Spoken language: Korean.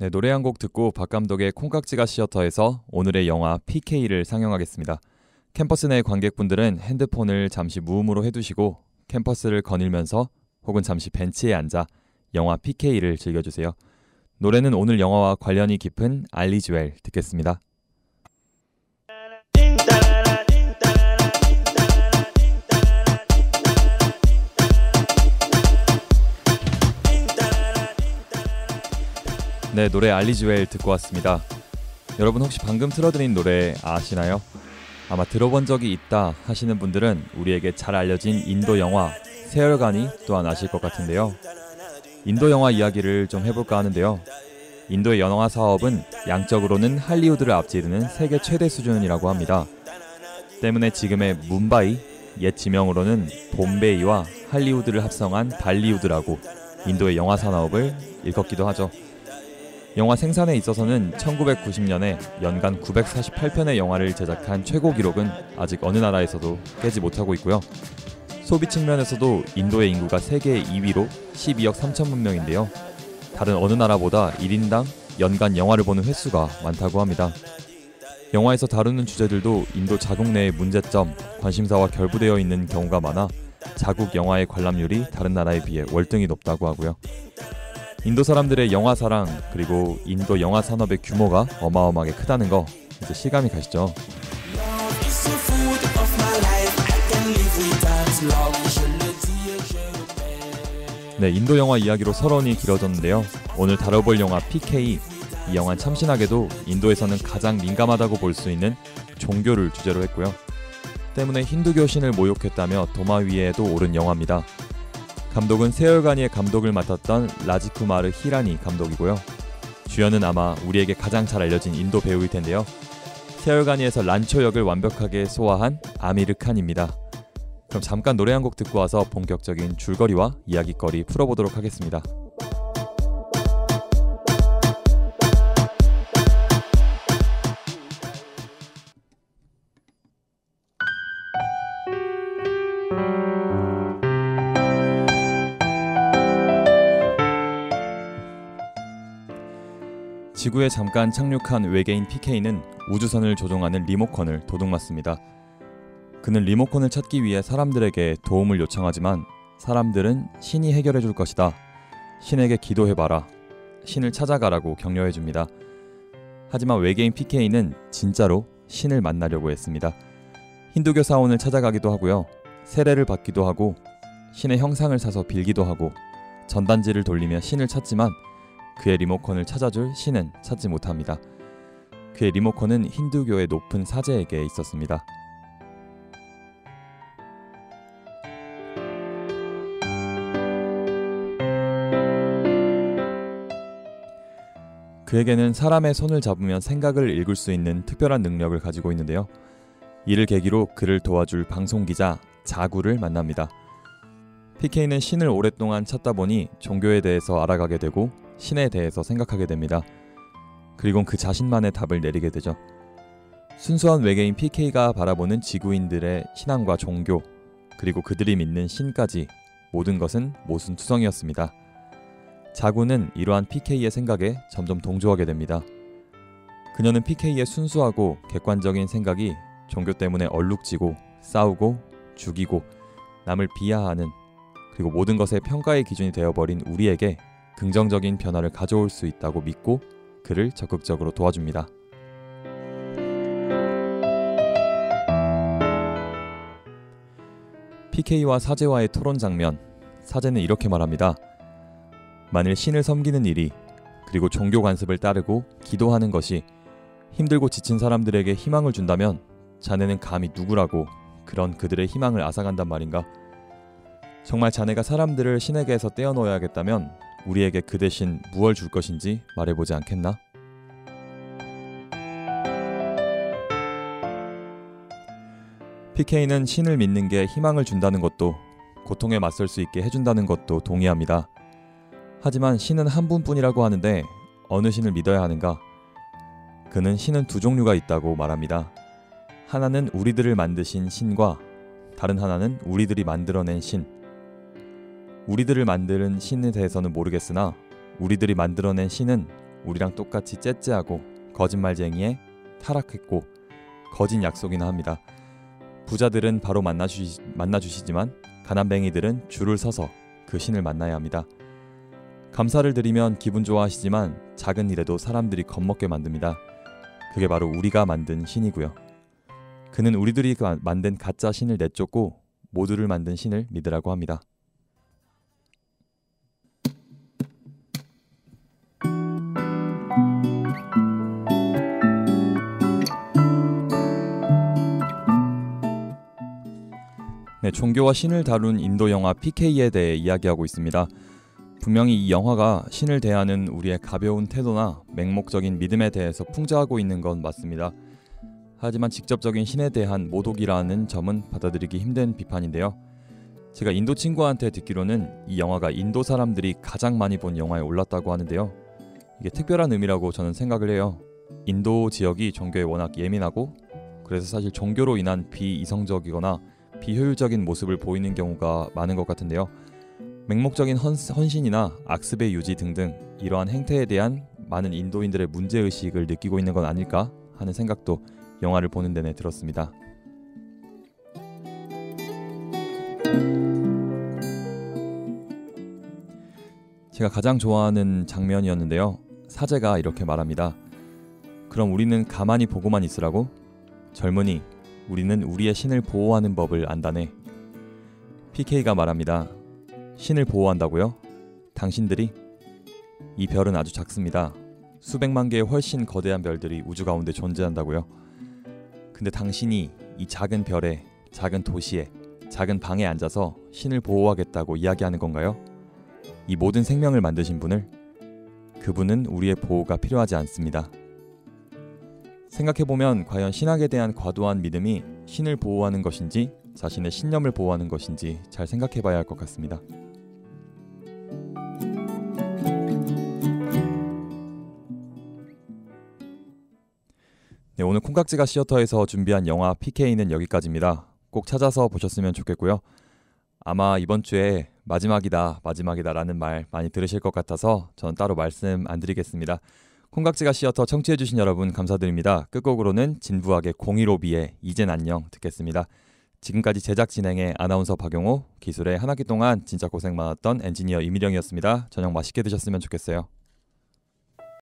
네, 노래 한 곡 듣고 박 감독의 콩깍지가 시어터에서 오늘의 영화 PK를 상영하겠습니다. 캠퍼스 내 관객분들은 핸드폰을 잠시 무음으로 해두시고 캠퍼스를 거닐면서 혹은 잠시 벤치에 앉아 영화 PK를 즐겨주세요. 노래는 오늘 영화와 관련이 깊은 알리즈웰 듣겠습니다. 네, 노래 알리즈웰 듣고 왔습니다. 여러분 혹시 방금 틀어드린 노래 아시나요? 아마 들어본 적이 있다 하시는 분들은 우리에게 잘 알려진 인도 영화 세월간이 또한 아실 것 같은데요. 인도 영화 이야기를 좀 해볼까 하는데요. 인도의 영화 사업은 양적으로는 할리우드를 앞지르는 세계 최대 수준이라고 합니다. 때문에 지금의 뭄바이, 옛 지명으로는 봄베이와 할리우드를 합성한 발리우드라고 인도의 영화 산업을 일컫기도 하죠. 영화 생산에 있어서는 1990년에 연간 948편의 영화를 제작한 최고 기록은 아직 어느 나라에서도 깨지 못하고 있고요. 소비 측면에서도 인도의 인구가 세계 2위로 12억 3천만 명인데요. 다른 어느 나라보다 1인당 연간 영화를 보는 횟수가 많다고 합니다. 영화에서 다루는 주제들도 인도 자국 내의 문제점, 관심사와 결부되어 있는 경우가 많아 자국 영화의 관람률이 다른 나라에 비해 월등히 높다고 하고요. 인도 사람들의 영화 사랑 그리고 인도 영화 산업의 규모가 어마어마하게 크다는 거 이제 실감이 가시죠? 네, 인도 영화 이야기로 서론이 길어졌는데요. 오늘 다뤄볼 영화 PK, 이 영화는 참신하게도 인도에서는 가장 민감하다고 볼 수 있는 종교를 주제로 했고요. 때문에 힌두교 신을 모욕했다며 도마 위에도 오른 영화입니다. 감독은 세월간이의 감독을 맡았던 라지쿠마르 히라니 감독이고요. 주연은 아마 우리에게 가장 잘 알려진 인도 배우일 텐데요. 세월간이에서 란초 역을 완벽하게 소화한 아미르 칸입니다. 그럼 잠깐 노래 한 곡 듣고 와서 본격적인 줄거리와 이야기거리 풀어보도록 하겠습니다. 지구에 잠깐 착륙한 외계인 PK는 우주선을 조종하는 리모컨을 도둑맞습니다. 그는 리모컨을 찾기 위해 사람들에게 도움을 요청하지만 사람들은 신이 해결해 줄 것이다. 신에게 기도해봐라. 신을 찾아가라고 격려해줍니다. 하지만 외계인 PK는 진짜로 신을 만나려고 했습니다. 힌두교 사원을 찾아가기도 하고요. 세례를 받기도 하고 신의 형상을 사서 빌기도 하고 전단지를 돌리며 신을 찾지만 그의 리모컨을 찾아줄 신은 찾지 못합니다. 그의 리모컨은 힌두교의 높은 사제에게 있었습니다. 그에게는 사람의 손을 잡으면 생각을 읽을 수 있는 특별한 능력을 가지고 있는데요. 이를 계기로 그를 도와줄 방송기자 자구를 만납니다. PK는 신을 오랫동안 찾다 보니 종교에 대해서 알아가게 되고 신에 대해서 생각하게 됩니다. 그리고 그 자신만의 답을 내리게 되죠. 순수한 외계인 PK가 바라보는 지구인들의 신앙과 종교, 그리고 그들이 믿는 신까지 모든 것은 모순투성이었습니다. 자구는 이러한 PK의 생각에 점점 동조하게 됩니다. 그녀는 PK의 순수하고 객관적인 생각이 종교 때문에 얼룩지고 싸우고 죽이고 남을 비하하는 그리고 모든 것의 평가의 기준이 되어버린 우리에게 긍정적인 변화를 가져올 수 있다고 믿고 그를 적극적으로 도와줍니다. PK와 사제와의 토론 장면, 사제는 이렇게 말합니다. 만일 신을 섬기는 일이 그리고 종교 관습을 따르고 기도하는 것이 힘들고 지친 사람들에게 희망을 준다면 자네는 감히 누구라고 그런 그들의 희망을 앗아간단 말인가? 정말 자네가 사람들을 신에게서 떼어놓아야겠다면 우리에게 그 대신 무얼 줄 것인지 말해보지 않겠나? PK는 신을 믿는 게 희망을 준다는 것도 고통에 맞설 수 있게 해준다는 것도 동의합니다. 하지만 신은 한 분뿐이라고 하는데 어느 신을 믿어야 하는가? 그는 신은 두 종류가 있다고 말합니다. 하나는 우리들을 만드신 신과 다른 하나는 우리들이 만들어낸 신. 우리들을 만드는 신에 대해서는 모르겠으나 우리들이 만들어낸 신은 우리랑 똑같이 째째하고 거짓말쟁이에 타락했고 거짓 약속이나 합니다. 부자들은 바로 만나주시지만 가난뱅이들은 줄을 서서 그 신을 만나야 합니다. 감사를 드리면 기분 좋아하시지만 작은 일에도 사람들이 겁먹게 만듭니다. 그게 바로 우리가 만든 신이고요. 그는 우리들이 만든 가짜 신을 내쫓고 모두를 만든 신을 믿으라고 합니다. 네, 종교와 신을 다룬 인도 영화 PK에 대해 이야기하고 있습니다. 분명히 이 영화가 신을 대하는 우리의 가벼운 태도나 맹목적인 믿음에 대해서 풍자하고 있는 건 맞습니다. 하지만 직접적인 신에 대한 모독이라는 점은 받아들이기 힘든 비판인데요. 제가 인도 친구한테 듣기로는 이 영화가 인도 사람들이 가장 많이 본 영화에 올랐다고 하는데요. 이게 특별한 의미라고 저는 생각을 해요. 인도 지역이 종교에 워낙 예민하고 그래서 사실 종교로 인한 비이성적이거나 비효율적인 모습을 보이는 경우가 많은 것 같은데요. 맹목적인 헌신이나 악습의 유지 등등 이러한 행태에 대한 많은 인도인들의 문제의식을 느끼고 있는 건 아닐까 하는 생각도 영화를 보는 내내 들었습니다. 제가 가장 좋아하는 장면이었는데요. 사제가 이렇게 말합니다. 그럼 우리는 가만히 보고만 있으라고? 젊은이, 우리는 우리의 신을 보호하는 법을 안다네. PK가 말합니다. 신을 보호한다고요? 당신들이? 이 별은 아주 작습니다. 수백만 개의 훨씬 거대한 별들이 우주 가운데 존재한다고요? 근데 당신이 이 작은 별에, 작은 도시에, 작은 방에 앉아서 신을 보호하겠다고 이야기하는 건가요? 이 모든 생명을 만드신 분을? 그분은 우리의 보호가 필요하지 않습니다. 생각해보면 과연 신학에 대한 과도한 믿음이 신을 보호하는 것인지 자신의 신념을 보호하는 것인지 잘 생각해봐야 할 것 같습니다. 네, 오늘 콩깍지가 시어터에서 준비한 영화 PK는 여기까지입니다. 꼭 찾아서 보셨으면 좋겠고요. 아마 이번 주에 마지막이다라는 말 많이 들으실 것 같아서 저는 따로 말씀 안 드리겠습니다. 콩깍지가 시어터 청취해주신 여러분 감사드립니다. 끝곡으로는 진부하게 015B의 이젠 안녕 듣겠습니다. 지금까지 제작 진행의 아나운서 박용호, 기술의 한 학기 동안 진짜 고생 많았던 엔지니어 이미령이었습니다. 저녁 맛있게 드셨으면 좋겠어요.